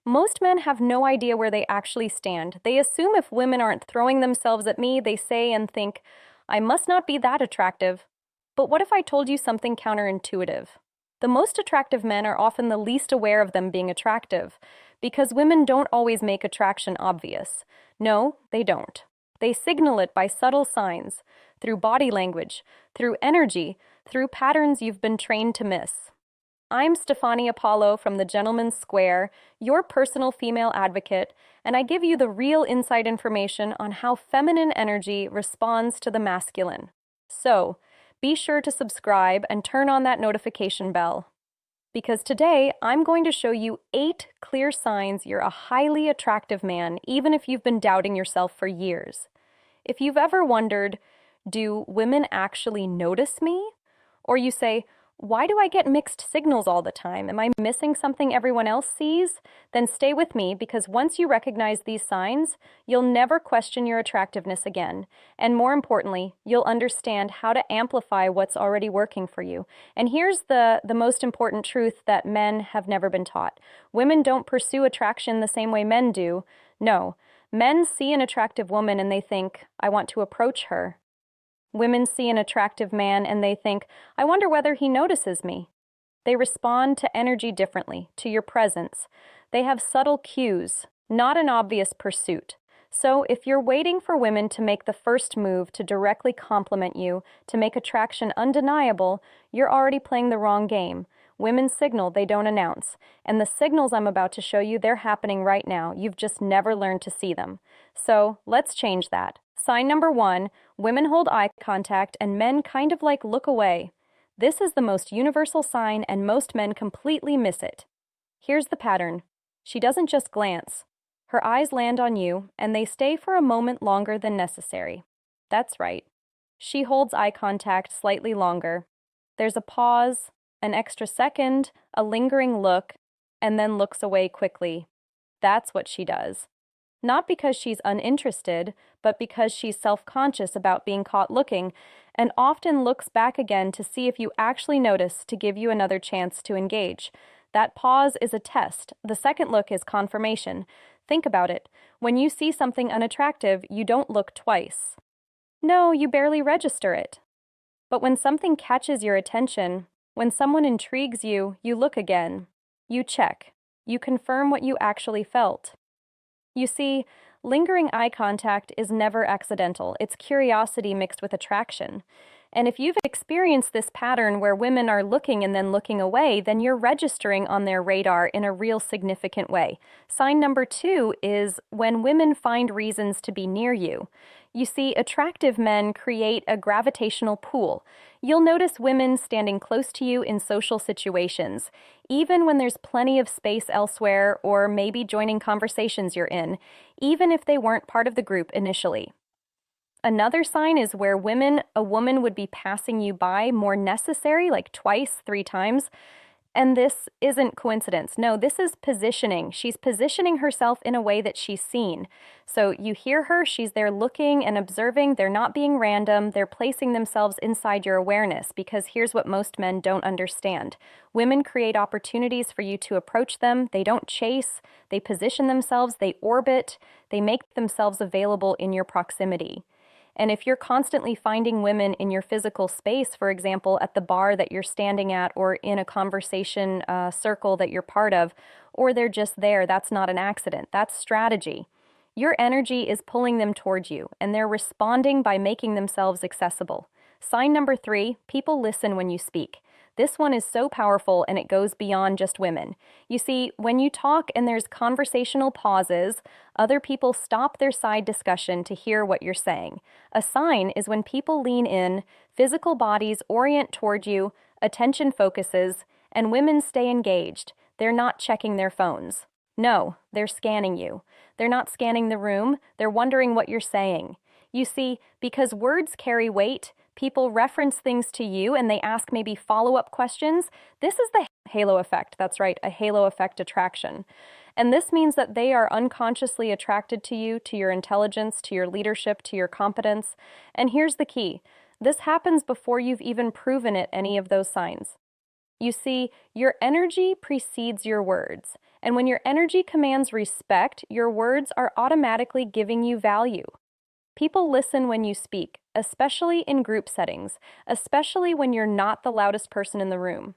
Most men have no idea where they actually stand. They assume if women aren't throwing themselves at me, they say and think, I must not be that attractive. But what if I told you something counterintuitive? The most attractive men are often the least aware of them being attractive, because women don't always make attraction obvious. No, they don't. They signal it by subtle signs, through body language, through energy, through patterns you've been trained to miss. I'm Stefani Apollo from the Gentleman's Square, your personal female advocate, and I give you the real inside information on how feminine energy responds to the masculine. So, be sure to subscribe and turn on that notification bell. Because today, I'm going to show you 8 clear signs you're a highly attractive man, even if you've been doubting yourself for years. If you've ever wondered, do women actually notice me? Or you say, why do I get mixed signals all the time? Am I missing something everyone else sees? Then stay with me, because once you recognize these signs, you'll never question your attractiveness again. And more importantly, you'll understand how to amplify what's already working for you. And here's the most important truth that men have never been taught. Women don't pursue attraction the same way men do. No, men see an attractive woman and they think, I want to approach her. Women see an attractive man and they think, I wonder whether he notices me. They respond to energy differently, to your presence. They have subtle cues, not an obvious pursuit. So if you're waiting for women to make the first move to directly compliment you, to make attraction undeniable, you're already playing the wrong game. Women signal, they don't announce. And the signals I'm about to show you, they're happening right now. You've just never learned to see them. So let's change that. Sign number 1, women hold eye contact and men kind of like look away. This is the most universal sign and most men completely miss it. Here's the pattern. She doesn't just glance. Her eyes land on you and they stay for a moment longer than necessary. That's right. She holds eye contact slightly longer. There's a pause, an extra second, a lingering look, and then looks away quickly. That's what she does. Not because she's uninterested, but because she's self-conscious about being caught looking, and often looks back again to see if you actually notice to give you another chance to engage. That pause is a test. The second look is confirmation. Think about it. When you see something unattractive, you don't look twice. No, you barely register it. But when something catches your attention, when someone intrigues you, you look again. You check. You confirm what you actually felt. You see, lingering eye contact is never accidental. It's curiosity mixed with attraction. And if you've experienced this pattern where women are looking and then looking away, then you're registering on their radar in a real significant way. Sign number 2 is when women find reasons to be near you. You see, attractive men create a gravitational pull. You'll notice women standing close to you in social situations, even when there's plenty of space elsewhere or maybe joining conversations you're in, even if they weren't part of the group initially. Another sign is where a woman would be passing you by more necessary, like twice, 3 times. And this isn't coincidence. No, this is positioning. She's positioning herself in a way that she's seen. So you hear her, she's there looking and observing. They're not being random. They're placing themselves inside your awareness, because here's what most men don't understand. Women create opportunities for you to approach them. They don't chase. They position themselves. They orbit. They make themselves available in your proximity. And if you're constantly finding women in your physical space, for example, at the bar that you're standing at or in a conversation circle that you're part of, or they're just there, that's not an accident. That's strategy. Your energy is pulling them towards you, and they're responding by making themselves accessible. Sign number 3, people listen when you speak. This one is so powerful, and it goes beyond just women. You see, when you talk and there's conversational pauses, other people stop their side discussion to hear what you're saying. A sign is when people lean in, physical bodies orient toward you, attention focuses, and women stay engaged. They're not checking their phones. No, they're scanning you. They're not scanning the room. They're wondering what you're saying. You see, because words carry weight, people reference things to you and they ask maybe follow-up questions. This is the halo effect. That's right, a halo effect attraction. And this means that they are unconsciously attracted to you, to your intelligence, to your leadership, to your competence. And here's the key. This happens before you've even proven it any of those signs. You see, your energy precedes your words. And when your energy commands respect, your words are automatically giving you value. People listen when you speak, especially in group settings, especially when you're not the loudest person in the room.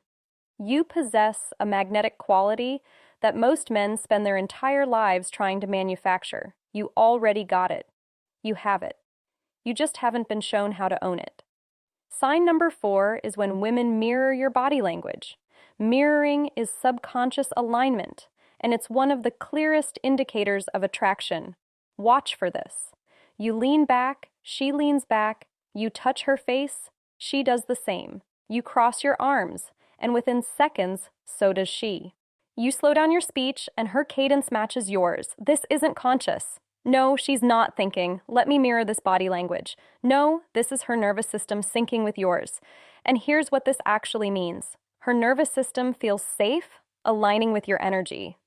You possess a magnetic quality that most men spend their entire lives trying to manufacture. You already got it. You have it. You just haven't been shown how to own it. Sign number 4 is when women mirror your body language. Mirroring is subconscious alignment, and it's one of the clearest indicators of attraction. Watch for this. You lean back, she leans back, you touch her face, she does the same. You cross your arms, and within seconds, so does she. You slow down your speech, and her cadence matches yours. This isn't conscious. No, she's not thinking, let me mirror this body language. No, this is her nervous system syncing with yours. And here's what this actually means. Her nervous system feels safe, aligning with your energy.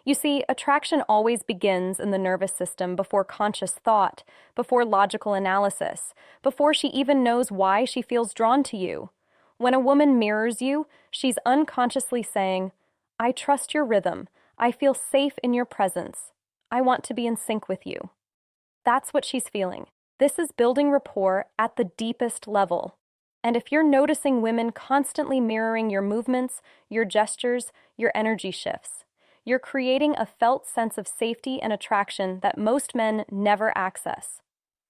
You see, attraction always begins in the nervous system before conscious thought, before logical analysis, before she even knows why she feels drawn to you. When a woman mirrors you, she's unconsciously saying, I trust your rhythm. I feel safe in your presence. I want to be in sync with you. That's what she's feeling. This is building rapport at the deepest level. And if you're noticing women constantly mirroring your movements, your gestures, your energy shifts, you're creating a felt sense of safety and attraction that most men never access.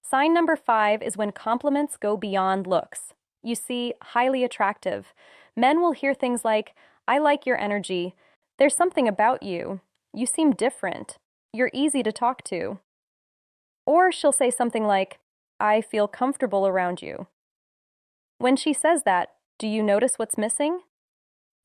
Sign number 5 is when compliments go beyond looks. You see, highly attractive. Men will hear things like, I like your energy. There's something about you. You seem different. You're easy to talk to. Or she'll say something like, I feel comfortable around you. When she says that, do you notice what's missing?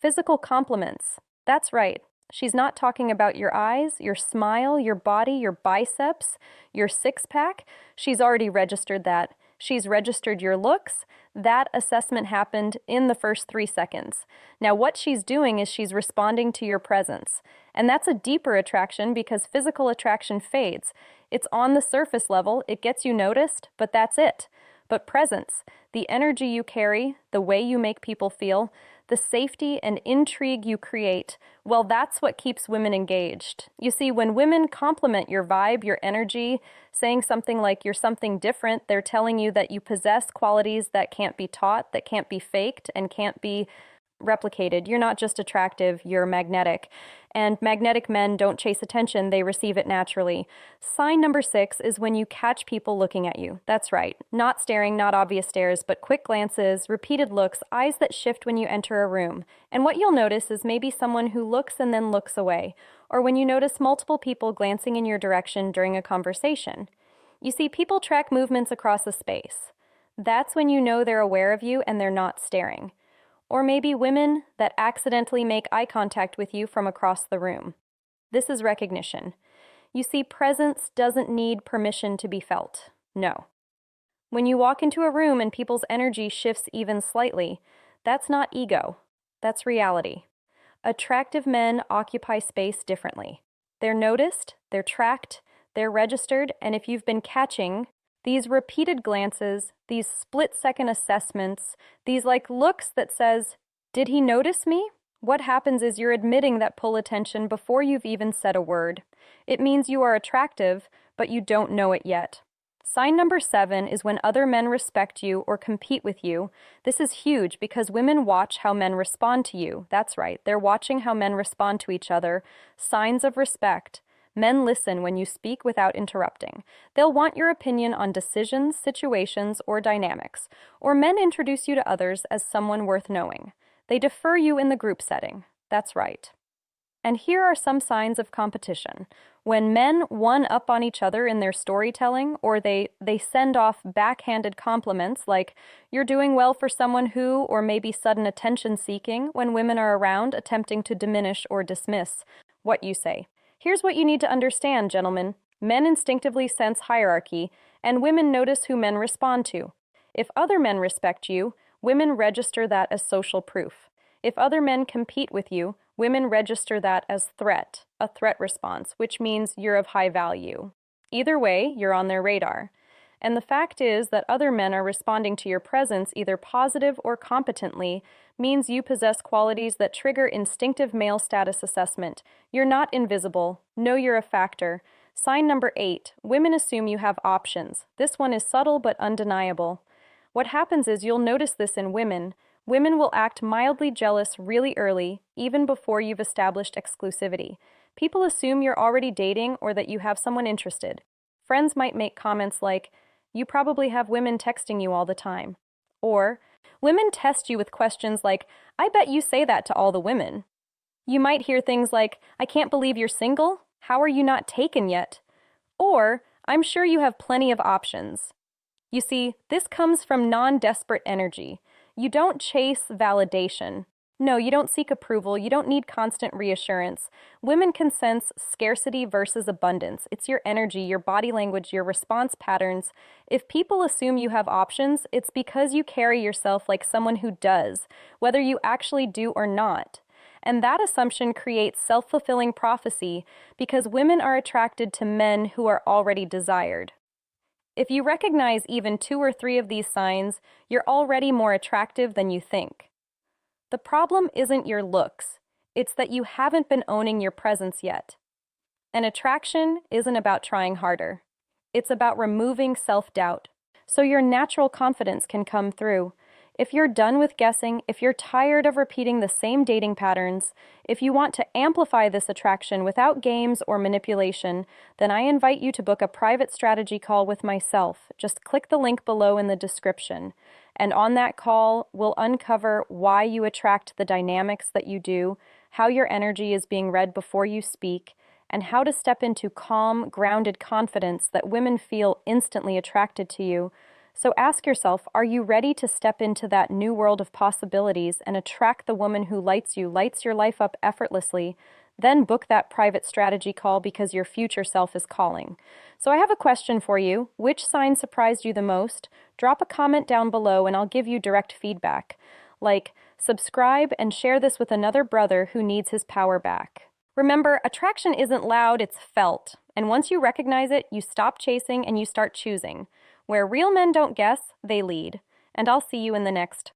Physical compliments. That's right. She's not talking about your eyes, your smile, your body, your biceps, your six-pack. She's already registered that. She's registered your looks. That assessment happened in the first 3 seconds. Now what she's doing is she's responding to your presence. And that's a deeper attraction because physical attraction fades. It's on the surface level, it gets you noticed, but that's it. But presence, the energy you carry, the way you make people feel, the safety and intrigue you create, well, that's what keeps women engaged. You see, when women compliment your vibe, your energy, saying something like you're something different, they're telling you that you possess qualities that can't be taught, that can't be faked, and can't be replicated. You're not just attractive, you're magnetic. And magnetic men don't chase attention, they receive it naturally. Sign number 6 is when you catch people looking at you. That's right. Not staring, not obvious stares, but quick glances, repeated looks, eyes that shift when you enter a room. And what you'll notice is maybe someone who looks and then looks away, or when you notice multiple people glancing in your direction during a conversation. You see, people track movements across a space. That's when you know they're aware of you and they're not staring. Or maybe women that accidentally make eye contact with you from across the room. This is recognition. You see, presence doesn't need permission to be felt. No. When you walk into a room and people's energy shifts even slightly, that's not ego. That's reality. Attractive men occupy space differently. They're noticed, they're tracked, they're registered, and if you've been catching these repeated glances, these split-second assessments, these looks that says, did he notice me? What happens is you're admitting that pull attention before you've even said a word. It means you are attractive, but you don't know it yet. Sign number 7 is when other men respect you or compete with you. This is huge because women watch how men respond to you. That's right, they're watching how men respond to each other. Signs of respect. Men listen when you speak without interrupting. They'll want your opinion on decisions, situations, or dynamics. Or men introduce you to others as someone worth knowing. They defer you in the group setting. That's right. And here are some signs of competition. When men one-up on each other in their storytelling, or they send off backhanded compliments like, you're doing well for someone who, or maybe sudden attention-seeking when women are around attempting to diminish or dismiss what you say. Here's what you need to understand, gentlemen. Men instinctively sense hierarchy, and women notice who men respond to. If other men respect you, women register that as social proof. If other men compete with you, women register that as threat, a threat response, which means you're of high value. Either way, you're on their radar. And the fact is that other men are responding to your presence either positive or competently means you possess qualities that trigger instinctive male status assessment. You're not invisible. Know you're a factor. Sign number 8. Women assume you have options. This one is subtle but undeniable. What happens is you'll notice this in women. Women will act mildly jealous really early, even before you've established exclusivity. People assume you're already dating or that you have someone interested. Friends might make comments like, "You probably have women texting you all the time." Or, women test you with questions like, "I bet you say that to all the women." You might hear things like, "I can't believe you're single. How are you not taken yet?" Or, "I'm sure you have plenty of options." You see, this comes from non-desperate energy. You don't chase validation. No, you don't seek approval. You don't need constant reassurance. Women can sense scarcity versus abundance. It's your energy, your body language, your response patterns. If people assume you have options, it's because you carry yourself like someone who does, whether you actually do or not. And that assumption creates self-fulfilling prophecy because women are attracted to men who are already desired. If you recognize even 2 or 3 of these signs, you're already more attractive than you think. The problem isn't your looks, it's that you haven't been owning your presence yet. An attraction isn't about trying harder. It's about removing self-doubt, so your natural confidence can come through. If you're done with guessing, if you're tired of repeating the same dating patterns, if you want to amplify this attraction without games or manipulation, then I invite you to book a private strategy call with myself. Just click the link below in the description. And on that call, we'll uncover why you attract the dynamics that you do, how your energy is being read before you speak, and how to step into calm, grounded confidence that women feel instantly attracted to you. So ask yourself, are you ready to step into that new world of possibilities and attract the woman who lights your life up effortlessly? Then book that private strategy call because your future self is calling. So I have a question for you. Which sign surprised you the most? Drop a comment down below and I'll give you direct feedback. Like, subscribe and share this with another brother who needs his power back. Remember, attraction isn't loud, it's felt. And once you recognize it, you stop chasing and you start choosing. Where real men don't guess, they lead. And I'll see you in the next